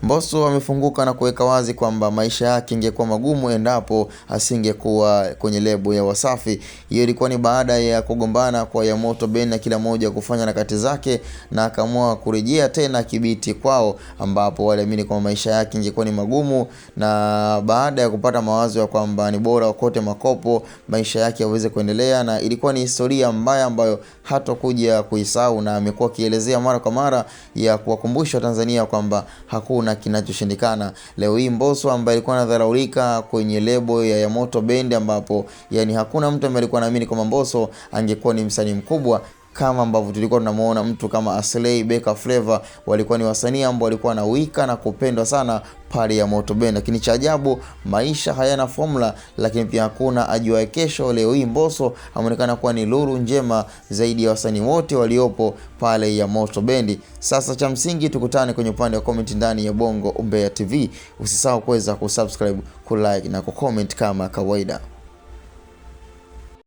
Mbosso amefunguka na kuweka wazi kwamba maisha yake ingekuwa magumu endapo asingekuwa kwenye lebo ya Wasafi. Hiyo ilikuwa ni baada ya kugombana kwa Yamoto Bendi na kila mmoja kufanya harakati zake, na akaamua kurejea tena kibiti kwao, ambapo waliamini kwamba maisha yake ingekuwa ni magumu, na baada ya kupata mawazo ya kwamba ni bora wakote makopo maisha yake yaweze kuendelea, na ilikuwa ni historia mbaya ambayo hatakuja kuisahau, na amekuwa akielezea mara kwa mara ya kuwakumbusha Tanzania kwamba hakuna kinachoshindikana. Leo hii Mbosso ambaye alikuwa anadharaulika kwenye lebo ya Yamoto Bendi, ambapo yani hakuna mtu ambaye alikuwa anaamini kwamba Mbosso angekuwa ni msanii mkubwa kama ambavyo tulikuwa tunamuona mtu kama Aslay, Beka Flavor, walikuwa ni wasanii ambao walikuwa na wika na kupendwa sana pale Yamoto Bendi. Lakini cha ajabu, maisha hayana formula, lakini pia hakuna ajua kesho. Leo hii Mbosso ameonekana kuwa ni nuru njema zaidi ya wasanii wote waliopo pale Yamoto Bendi. Sasa cha msingi tukutane kwenye upande wa comment ndani ya Bongo Umbea TV. Usisahau kuweza kusubscribe, kulike na kucomment kama kawaida.